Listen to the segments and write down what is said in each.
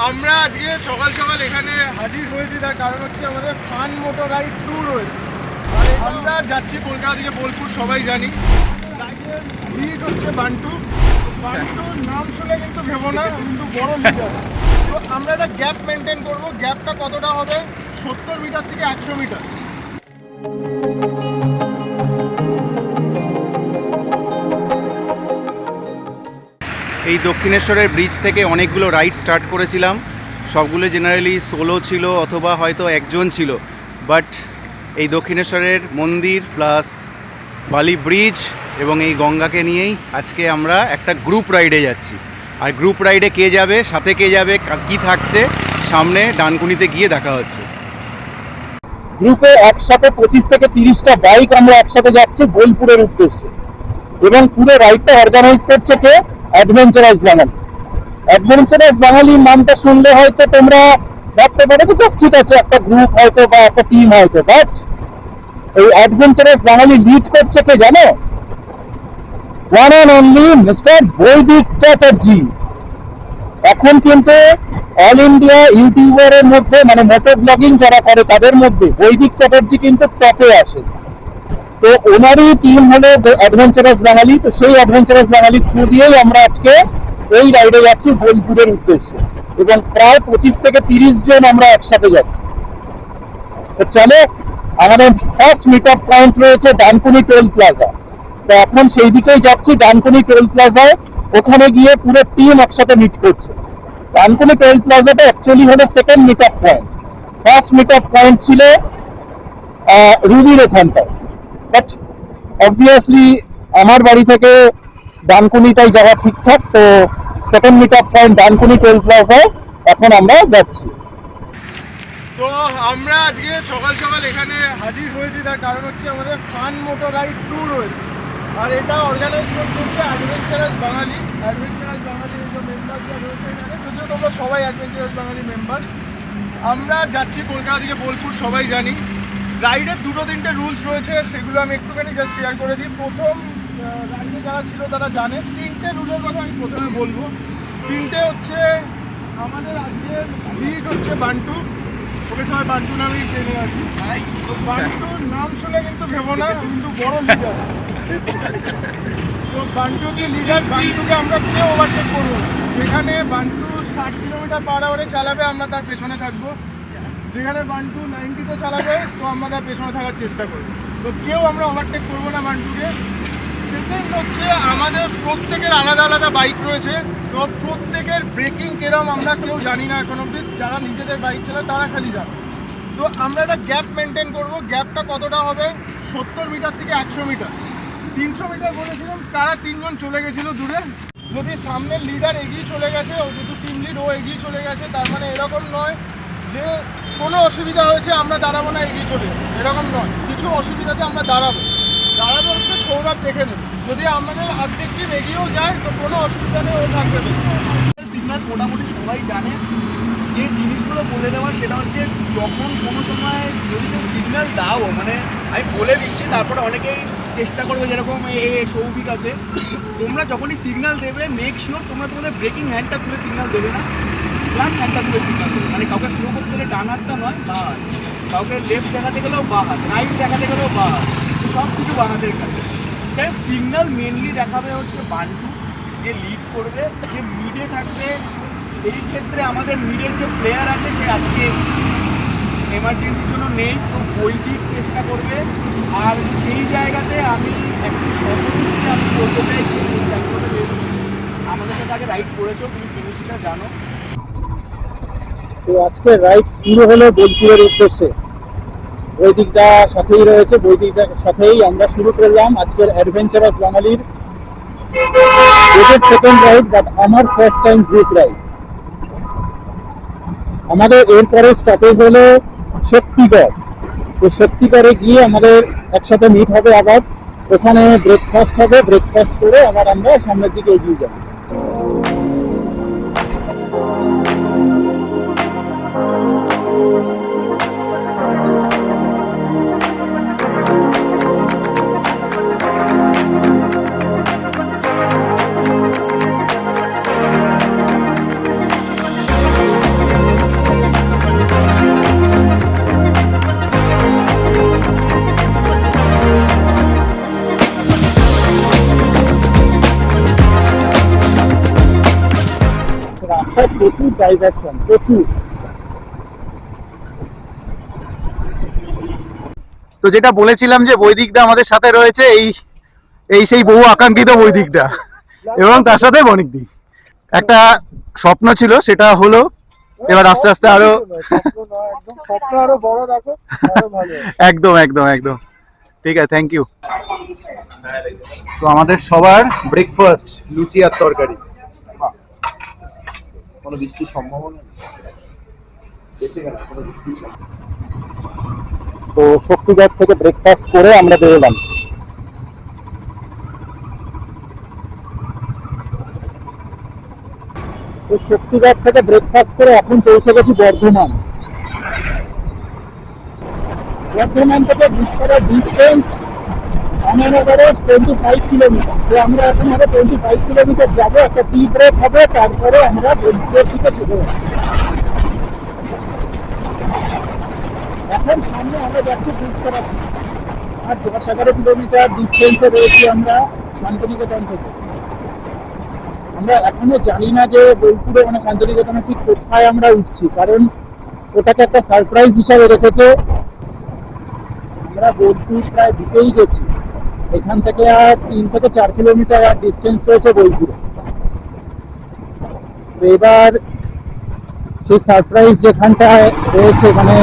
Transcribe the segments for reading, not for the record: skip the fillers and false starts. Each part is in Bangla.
আমরা আজকে সকাল সকাল এখানে হাজির হয়েছি, তার কারণ হচ্ছে আমাদের ফান মোটর রাইড ট্যুর রয়েছে। আমরা যাচ্ছি কলকাতা থেকে বোলপুর, সবাই জানি। রাইডের লিড হচ্ছে বান্টু। বান্টুর নাম শুনে কিন্তু ভেবো না, কিন্তু বড় লিডার। তো আমরা একটা গ্যাপ মেনটেন করবো। গ্যাপটা কতটা হবে? 70 মিটার থেকে 100 মিটার। এই দক্ষিণেশ্বরের ব্রিজ থেকে অনেকগুলো রাইড স্টার্ট করেছিলাম। সবগুলো জেনারেলি সোলো ছিল অথবা হয়তো একজন ছিল, বাট এই দক্ষিণেশ্বরের মন্দির প্লাস বালি ব্রিজ এবং এই গঙ্গাকে নিয়েই আজকে আমরা একটা গ্রুপ রাইডে যাচ্ছি। আর গ্রুপ রাইডে কে যাবে, সাথে কে যাবে, কি থাকছে, সামনে ডানকুনিতে গিয়ে দেখা হচ্ছে। গ্রুপে একসাথে 25 থেকে 30টা বাইক আমরা একসাথে যাচ্ছি বোলপুরের উদ্দেশ্যে, এবং পুরো রাইডটা অর্গানাইজ করছে কে? অ্যাডভেঞ্চারাস বাঙালি। অ্যাডভেঞ্চারাস বাঙালির নামটা শুনলে হয়তো তোমরা ভাবতে পারো যে জাস্ট ঠিক আছে, একটা গ্রুপ হয়তো বা একটা টিম হয়তো, বাট এই অ্যাডভেঞ্চারাস বাঙালি লিড করছে কে জানো? ওয়ান অ্যান্ড অনলি মিস্টার বৈদিক চ্যাটার্জি। এখন কিন্তু অল ইন্ডিয়া ইউটিউবারের মধ্যে, মানে মোটর ব্লগিং যারা করে তাদের মধ্যে বৈদিক চ্যাটার্জি কিন্তু টপে আসে। তো ওনারই টিম হলো অ্যাডভেঞ্চারাস বাঙালি। তো সেই অ্যাডভেঞ্চারাস বাঙালি থ্রু দিয়েই আমরা আজকে এই রাইডে যাচ্ছি বোলপুরের উদ্দেশ্যে, এবং প্রায় 25 থেকে 30 জন আমরা একসাথে যাচ্ছি। তো চলো, আমাদের ফার্স্ট মিট আপ পয়েন্ট রয়েছে ডানকুনি টোল প্লাজা। তো এখন সেই দিকেই যাচ্ছি, ডানকুনি টোল প্লাজায়। ওখানে গিয়ে পুরো টিম একসাথে মিট করছে। ডানকুনি টোল প্লাজাটা অ্যাকচুয়ালি হলো second meet up point. First meet up point ছিল রুবির ওখানটায়, বাট অবভিয়াসলি আমার বাড়ি থেকে ডানকুনিটাই যাওয়া ঠিকঠাক। তো second meet up point Dankuni toll প্লাজায় এখন আমরা যাচ্ছি। তো আমরা আজকে সকাল সকাল এখানে হাজির হয়েছি, তার কারণ হচ্ছে আমাদের ফান মোটর রাইড ট্যুর রয়েছে। আর এটা অর্গানাইজ করছে হচ্ছে অ্যাডভেঞ্চারাস বাঙালি। অ্যাডভেঞ্চারাস বাঙালির যে মেম্বাররা রয়েছে এখানে, যদিও তোমরা সবাই অ্যাডভেঞ্চারাস বাঙালি মেম্বার। আমরা যাচ্ছি কলকাতা থেকে বোলপুর, সবাই জানি। রাইডের 2-3টে রুলস রয়েছে, সেগুলো আমি একটুখানি জাস্ট শেয়ার করে দিই। প্রথম রাইডে যারা ছিল তারা জানে। 3টে রুলের কথা আমি প্রথমে বলবো। 3টে হচ্ছে, আমাদের আজকের লিড হচ্ছে বান্টু। ওকে সবাই বান্টু নামেই চেনে আর কি। বান্টুর নাম শুনে কিন্তু ভেবো না, কিন্তু বড় লিডার। তো বান্টু হচ্ছে লিডার। বান্টুকে আমরা কেউ ওভারটেক করবো না। যেখানে বান্টু 60 কিলোমিটার পার আওয়ারে চালাবে, আমরা তার পেছনে থাকবো। যেখানে বান্টু 90-তে চালাবে, তো আমরা তার পেছনে থাকার চেষ্টা করবো। তো কেউ আমরা ওভারটেক করবো না বান্টুকে। সেকেন্ড হচ্ছে, আমাদের প্রত্যেকের আলাদা আলাদা বাইক রয়েছে। তো প্রত্যেকের ব্রেকিং কেরম আমরা কেউ জানি না এখন অবধি। যারা নিজেদের বাইক চালায় তারা খালি জানে। তো আমরা একটা গ্যাপ মেনটেন করবো। গ্যাপটা কতটা হবে? 70 মিটার থেকে 100 মিটার। 300 মিটার বলেছিলাম, তারা 3 জন চলে গেছিলো দূরে। যদি সামনের লিডার এগিয়ে চলে গেছে, ও যেহেতু টিম লিড, ও এগিয়ে চলে গেছে, তার মানে এরকম নয় যে কোনো অসুবিধা হয়েছে আমরা দাঁড়াবো না, এগিয়ে চলে যাবো, এরকম নয়। কিছু অসুবিধাতে আমরা দাঁড়াবো হচ্ছে সৌরভ দেখে নেবে। যদি আমাদের অর্ধেক টিম এগিয়েও যায়, তো কোনো অসুবিধা নেই, ও থাকবে। সিগন্যালস মোটামুটি সবাই জানে। যে জিনিসগুলো বলে দেওয়া সেটা হচ্ছে, যখন কোনো সময় যদি কেউ সিগন্যাল দাও, মানে আমি বলে দিচ্ছি, তারপরে অনেকেই চেষ্টা করবে, যেরকম সৌভিক আছে, তোমরা যখনই সিগন্যাল দেবে মেক শিওর তোমরা তোমাদের ব্রেকিং হ্যান্ডটা তুলে সিগন্যাল দেবে না, প্লাস হ্যান্ডটা তুলে সিগন্যাল দেবে। মানে কাউকে স্লো করতে গেলে ডান হাতটা নয়, বা হাত। কাউকে লেফট দেখাতে গেলেও বা হাত, রাইট দেখাতে গেলেও বা হাত, সব কিছু বা হাতের কাছে। যাই হোক, সিগন্যাল মেনলি দেখাবে হচ্ছে বান্টু, যে লিড করবে, যে মিডে থাকবে। এই ক্ষেত্রে আমাদের মিডের যে প্লেয়ার আছে, সে আজকে এমার্জেন্সির জন্য নেই, তো বৈদিক চেষ্টা করবে। আর সেই জায়গাতে আমি একটু সতর্কতা আমি বলতে চাই, আমাদের সাথে আগে রাইড করেছো, তুমি জিনিসটা জানো। তো আজকে রাইড শুরু হলো বোলপুরের উদ্দেশ্যে। বৈদিকটা সাথেই রয়েছে, বৈদিকটার সাথেই আমরা শুরু করলাম আজকের অ্যাডভেঞ্চারাস বাঙালির সেকেন্ড রাইড, বাট আমার ফার্স্ট টাইম গ্রুপ রাইড। আমাদের এরপরে স্টপেজ হলো শক্তিগড়। তো শক্তিগড়ে গিয়ে আমাদের একসাথে মিট হবে আবার। ওখানে ব্রেকফাস্ট হবে, ব্রেকফাস্ট করে আবার আমরা সামনের দিকে এগিয়ে যাবো। প্রচুর ডাইভারশন, প্রচুর। তো যেটা বলেছিলাম যে বৈদিকদা আমাদের সাথে রয়েছে, এই সেই বহু আকাঙ্ক্ষিত বৈদিকদা, এবং তার সাথে বণিকদি। একটা স্বপ্ন ছিল, সেটা হলো, এবার আস্তে আস্তে আরো স্বপ্ন আরো বড় রাখো, আরো ভালো। একদম একদম একদম ঠিক আছে, থ্যাংক ইউ। তো আমাদের সবার ব্রেকফাস্ট লুচি আর তরকারি। কোনো বৃষ্টির সম্ভাবনা নেই। তো শক্তিগড় থেকে ব্রেকফাস্ট করে আমরা বেরোলাম। তো শক্তিগড় থেকে ব্রেকফাস্ট করে এখন পৌঁছে গেছি বর্ধমান। বর্ধমান থেকে বিস্তারের distance on an average 25 kilometre. তো আমরা এখন আরো 25 কিলোমিটার যাবো, একটা টি ব্রেক হবে, তারপরে আমরা বোলপুরের দিকে চলে যাবো। এখন সামনে আমরা যাচ্ছি বিস্তারা, আর 10-11 কিলোমিটার ডিস্টেন্সে রয়েছি আমরা শান্তিনিকেতন থেকে। আমরা এখনো জানি না যে বোলপুরে মানে শান্তিনিকেতনে ঠিক কোথায় আমরা উঠছি, কারণ ওটাকে একটা সারপ্রাইজ হিসাবে রেখেছে। আমরা বোলপুর প্রায় ঢুকেই গেছি, এখান থেকে আর 3 থেকে 4 কিলোমিটার আর ডিস্টেন্স রয়েছে বোলপুরে। তো এবার সেই সারপ্রাইজ যেখানটায় রয়েছে, মানে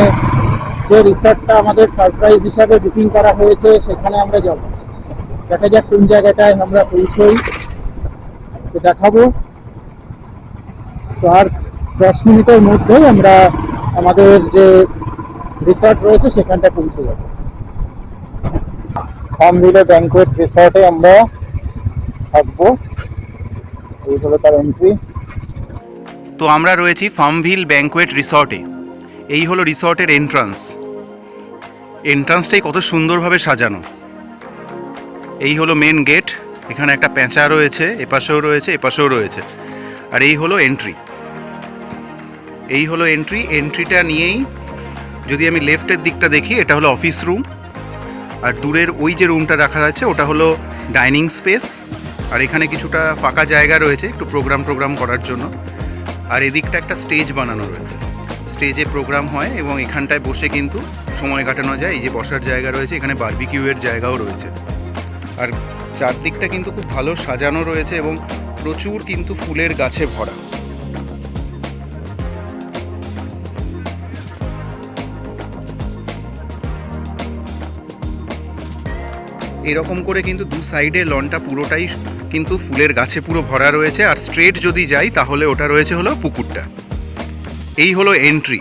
যে রিসর্টটা আমাদের সারপ্রাইজ হিসাবে বুকিং করা হয়েছে, সেখানে আমরা যাব। দেখা যাক কোন জায়গাটায় আমরা পৌঁছই, তো দেখাবো। তো আর 10 মিনিটের মধ্যেই আমরা আমাদের যে রিসর্ট রয়েছে সেখানটায় পৌঁছে যাব। ফার্মভিলে ব্যাংকোয়েট রিসর্টে আমরা থাকবো, এই হলো তার এন্ট্রি। তো আমরা রয়েছি ফার্মভিল ব্যাংকোয়েট রিসর্টে। এই হলো রিসর্টের এন্ট্রান্সটাই কত সুন্দরভাবে সাজানো। এই হলো মেন গেট, এখানে একটা প্যাঁচা রয়েছে, এপাশেও রয়েছে, এপাশেও রয়েছে। আর এই হলো এন্ট্রি, এন্ট্রিটা নিয়েই যদি আমি লেফটের দিকটা দেখি, এটা হলো অফিস রুম। আর দূরের ওই যে রুমটা রাখা আছে ওটা হলো ডাইনিং স্পেস। আর এখানে কিছুটা ফাঁকা জায়গা রয়েছে একটু প্রোগ্রাম করার জন্য। আর এদিকটা একটা স্টেজ বানানো রয়েছে, স্টেজে প্রোগ্রাম হয় এবং এখানটায় বসে কিন্তু সময় কাটানো যায়। এই যে বসার জায়গা রয়েছে, এখানে বারবিকিউয়ের জায়গাও রয়েছে। আর চারদিকটা কিন্তু খুব ভালো সাজানো রয়েছে এবং প্রচুর কিন্তু ফুলের গাছে ভরা। এরকম করে কিন্তু দু সাইডে লনটা পুরোটাই কিন্তু ফুলের গাছে পুরো ভরা রয়েছে। আর স্ট্রেট যদি যাই তাহলে ওটা রয়েছে হলো পুকুরটা। এই হলো এন্ট্রি।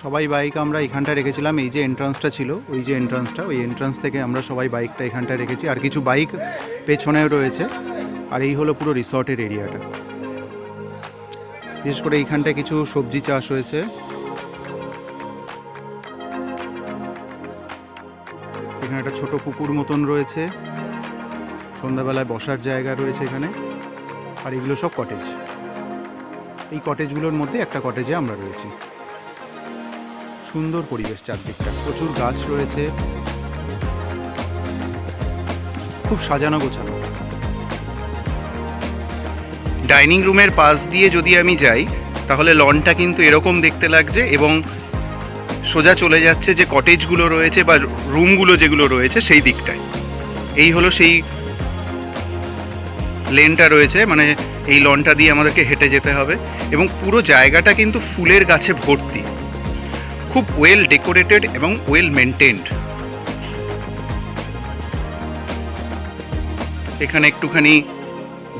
সবাই বাইক আমরা এখানটা রেখেছিলাম, এই যে এন্ট্রান্সটা ছিল, ওই যে এন্ট্রান্সটা, ওই এন্ট্রান্স থেকে আমরা সবাই বাইকটা এখানটা রেখেছি। আর কিছু বাইক পেছনেও রয়েছে। আর এই হলো পুরো রিসর্টের এরিয়াটা। বিশেষ করে এইখানটায় কিছু সবজি চাষ হয়েছে। এখানে একটা ছোট পুকুর মতন রয়েছে, সন্ধ্যাবেলায় বসার জায়গা রয়েছে এখানে। আর এগুলো সব কটেজ। এই কটেজগুলোর মধ্যে একটা কটেজে আমরা রয়েছি। সুন্দর পরিবেশ, চারদিকটা প্রচুর গাছ রয়েছে, খুব সাজানো গোছানো। ডাইনিং রুমের পাশ দিয়ে যদি আমি যাই তাহলে লনটা কিন্তু এরকম দেখতে লাগছে এবং সোজা চলে যাচ্ছে যে কটেজগুলো রয়েছে বা রুমগুলো যেগুলো রয়েছে সেই দিকটায়। এই হলো সেই লেনটা রয়েছে, মানে এই লনটা দিয়ে আমাদেরকে হেঁটে যেতে হবে। এবং পুরো জায়গাটা কিন্তু ফুলের গাছে ভর্তি, খুব ওয়েল ডেকোরেটেড এবং ওয়েল মেনটেন্ড। এখানে একটুখানি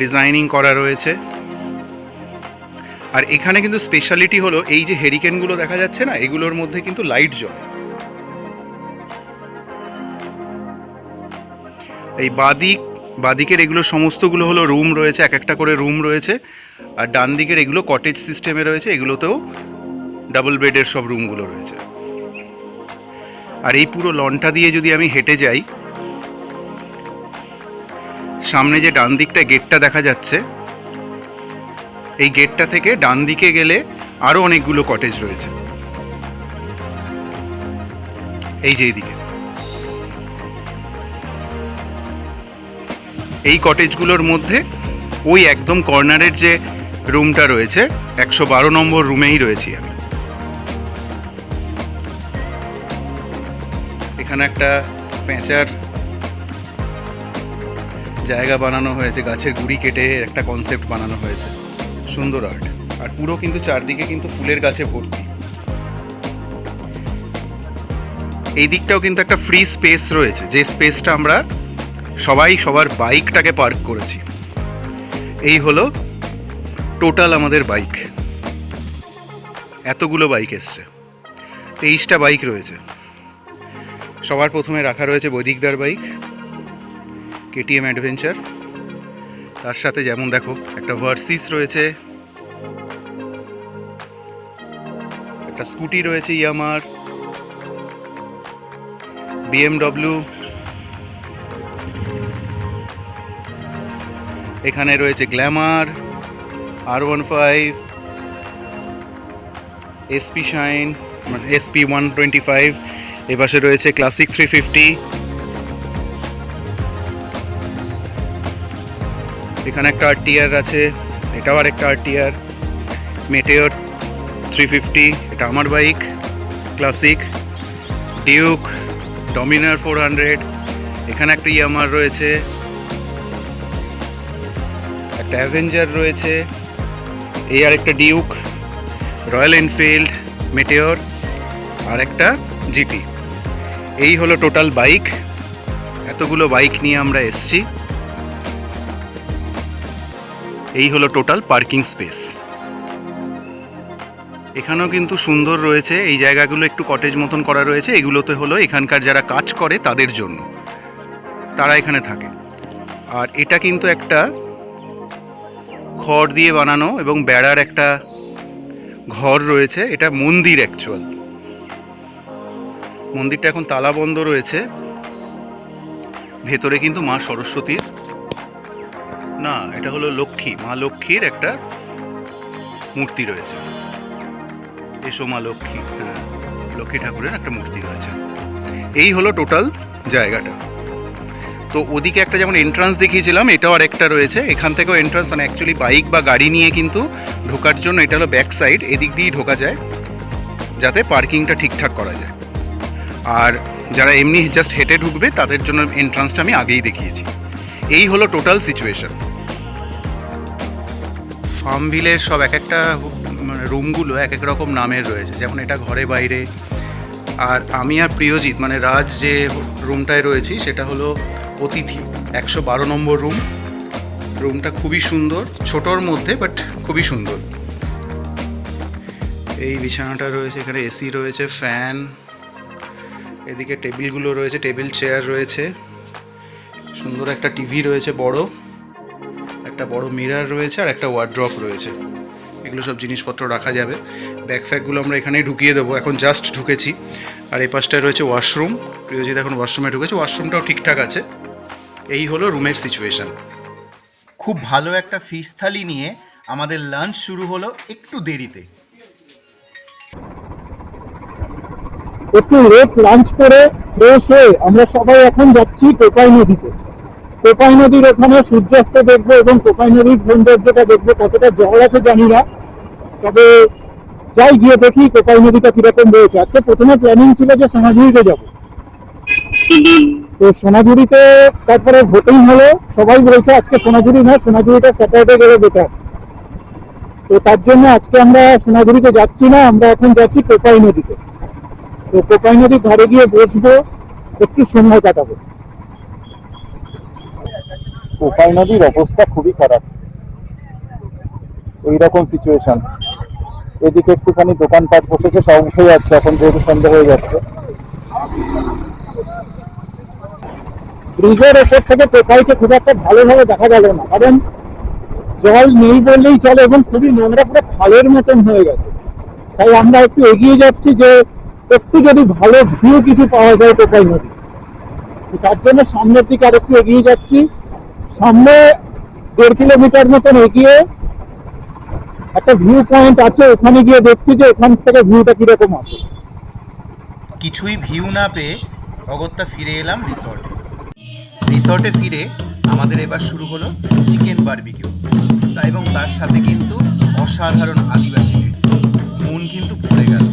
ডিজাইনিং করা রয়েছে। আর এখানে কিন্তু স্পেশালিটি হলো এই যে হেরিকেনগুলো দেখা যাচ্ছে না, এগুলোর মধ্যে কিন্তু লাইট জ্বলে। এই বাদিকের এগুলো সমস্তগুলো হলো রুম রয়েছে, এক একটা করে রুম রয়েছে। আর ডান দিকের এগুলো কটেজ সিস্টেমে রয়েছে, এগুলোতেও ডাবল বেডের সব রুমগুলো রয়েছে। আর এই পুরো লনটা দিয়ে যদি আমি হেঁটে যাই, সামনে যে ডান দিকটা গেটটা দেখা যাচ্ছে, এই গেটটা থেকে ডান দিকে গেলে আরো অনেকগুলো কটেজ রয়েছে। এই যে এইদিকে এই কটেজগুলোর মধ্যে ওই একদম কর্নারের যে রুমটা রয়েছে 112 নম্বর রুমেই রয়েছি আমি। এখানে একটা পেঁচার জায়গা বানানো হয়েছে, গাছের গুড়ি কেটে একটা কনসেপ্ট বানানো হয়েছে, সুন্দর আর্ট। আর পুরো কিন্তু চারদিকে কিন্তু ফুলের গাছে ভর্তি। এই দিকটাও কিন্তু একটা ফ্রি স্পেস রয়েছে, যে স্পেসটা আমরা সবাই সবার বাইকটাকে পার্ক করেছি। এই হলো টোটাল আমাদের বাইক, এতগুলো বাইক এসছে, 23টা বাইক রয়েছে। সবার প্রথমে রাখা রয়েছে বৈদিকদার বাইক, কেটিএম অ্যাডভেঞ্চার। তার সাথে যেমন দেখো একটা ভার্সিস রয়েছে, একটা স্কুটি রয়েছে ইয়ামার, BMW, এখানে রয়েছে Glamour, R15, SP shine, SP 125, এপাশে রয়েছে ক্লাসিক 350, এখানে একটা RTR আছে, এটাও আর একটা RTR, মেটেওর 350, এটা আমার বাইক ক্লাসিক, ডিউক, ডমিনার 400, এখানে একটা ইয়ামার রয়েছে, একটা অ্যাভেঞ্জার রয়েছে, এই আর একটা ডিউক, রয়্যাল এনফিল্ড, মেটেওর, আর একটা জিটি। এই হলো টোটাল বাইক। এতগুলো বাইক নিয়ে আমরা এসছি। এই হলো টোটাল পার্কিং স্পেস। এখানেও কিন্তু সুন্দর রয়েছে, এই জায়গাগুলো একটু কটেজ মতন করা রয়েছে, এগুলোতে হলো এখানকার যারা কাজ করে তাদের জন্য, তারা এখানে থাকে। আর এটা কিন্তু একটা খড় দিয়ে বানানো এবং বেড়ার একটা ঘর রয়েছে, এটা মন্দির অ্যাকচুয়াল। মন্দিরটা এখন তালা বন্ধ রয়েছে। ভেতরে কিন্তু মা সরস্বতীর, না এটা হলো লক্ষ্মী, মা লক্ষ্মীর একটা মূর্তি রয়েছে। এসো মা লক্ষ্মী, হ্যাঁ লক্ষ্মী ঠাকুরের একটা মূর্তি রয়েছে। এই হলো টোটাল জায়গাটা। তো ওদিকে একটা যেমন এন্ট্রান্স দেখিয়েছিলাম, এটাও আর একটা রয়েছে। এখান থেকেও এন্ট্রান্স, মানে অ্যাকচুয়ালি বাইক বা গাড়ি নিয়ে কিন্তু ঢোকার জন্য এটা হলো ব্যাক সাইড, এদিক দিয়েই ঢোকা যায় যাতে পার্কিংটা ঠিকঠাক করা যায়। আর যারা এমনি জাস্ট হেঁটে ঢুকবে তাদের জন্য এন্ট্রান্সটা আমি আগেই দেখিয়েছি। এই হলো টোটাল সিচুয়েশন। ফার্মভিলের সব এক একটা মানে রুমগুলো এক এক রকম নামের রয়েছে, যেমন এটা ঘরে বাইরে। আর আমি আর প্রিয়জিৎ মানে রাজ যে রুমটায় রয়েছি সেটা হলো অতিথি 112 নম্বর রুম। রুমটা খুবই সুন্দর, ছোটোর মধ্যে বাট খুবই সুন্দর। এই বিছানাটা রয়েছে, এখানে এসি রয়েছে, ফ্যান, এদিকে টেবিলগুলো রয়েছে, টেবিল চেয়ার রয়েছে, সুন্দর একটা টিভি রয়েছে, বড় একটা বড় মিরর রয়েছে, আর একটা ওয়ার্ড্রপ রয়েছে। এগুলো সব জিনিসপত্র রাখা যাবে। ব্যাকপ্যাকগুলো আমরা এখানেই ঢুকিয়ে দেবো, এখন জাস্ট ঢুকেছি। আর এই পাশটায় রয়েছে ওয়াশরুম, প্রিয়জিৎ এখন ওয়াশরুমে ঢুকেছে, ওয়াশরুমটাও ঠিকঠাক আছে। এই হলো রুমের সিচুয়েশান। খুব ভালো একটা ফিশ থালি নিয়ে আমাদের লাঞ্চ শুরু হলো একটু দেরিতে। একটু লেট লাঞ্চ করে ফ্রেশ হয়ে আমরা সবাই এখন যাচ্ছি কোপাই নদীতে। কোপাই নদীর ওখানে সূর্যাস্ত দেখবো এবং কোপাই নদীর সৌন্দর্যটা দেখবো। কতটা জল আছে জানি না, তবে যাই গিয়ে দেখি কোপাই নদীটা কিরকম রয়েছে। আজকে প্রথমে প্ল্যানিং ছিল যে সোনাঝুরিতে যাব, তো সোনাঝুরিতে তারপরে ভোটিং হলো, সবাই বলছে আজকে সোনাঝুরি না, সোনাঝুরিটা স্যাটারডে গেলে বেটার। তো তার জন্য আজকে আমরা সোনাঝুরিতে যাচ্ছি না, আমরা এখন যাচ্ছি কোপাই নদীতে। তো কোপাই নদীর ধারে গিয়ে বসবো, একটু সময় কাটাবো। কোপাই নদীর অবস্থা খুবই খারাপ, এইরকম সিচুয়েশন। এদিকে একটুখানি দোকানপাট বসেছে, সব উঠে যাচ্ছে এখন যেহেতু সন্ধ্যা হয়ে যাচ্ছে। ব্রিজের ওপর থেকে কোপাইকে খুব একটা ভালোভাবে দেখা গেল না, কারণ জল নেই বললেই চলে এবং খুবই নোংরা, পুরো খালের মতন হয়ে গেছে। তাই আমরা একটু এগিয়ে যাচ্ছি যে একটু যদি ভালো ভিউ কিছু পাওয়া যায় কোপাই নদী, তার জন্য সামনের দিকে আর একটু এগিয়ে যাচ্ছি। সামনে 1.5 কিলোমিটার মতন এগিয়ে একটা ভিউ পয়েন্ট আছে, ওখানে গিয়ে দেখছি যে ওখান থেকে ভিউটা কিরকম আছে। কিছুই ভিউ না পেয়ে অগত্যা ফিরে এলাম রিসর্টে। রিসর্টে ফিরে আমাদের এবার শুরু হলো চিকেন বারবিকিউ, এবং তার সাথে কিন্তু অসাধারণ আদিবাসী নৃত্য। মন কিন্তু ভরে গেল।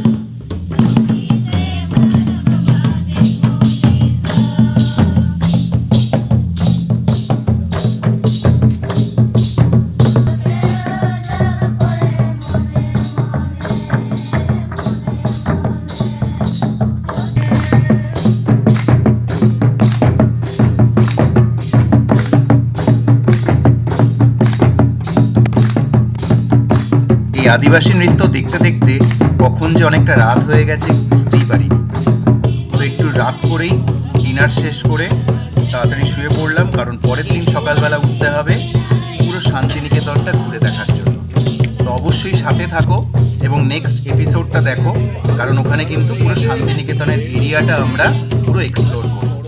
এই আদিবাসী নৃত্য দেখতে দেখতে কখন যে অনেকটা রাত হয়ে গেছে বুঝতেই পারিনি। তো একটু রাত করেই ডিনার শেষ করে তাড়াতাড়ি শুয়ে পড়লাম, কারণ পরের দিন সকালবেলা উঠতে হবে পুরো শান্তিনিকেতনটা ঘুরে দেখার জন্য। তো অবশ্যই সাথে থাকো এবং নেক্সট এপিসোডটা দেখো, কারণ ওখানে কিন্তু পুরো শান্তিনিকেতনের এরিয়াটা আমরা পুরো এক্সপ্লোর করব।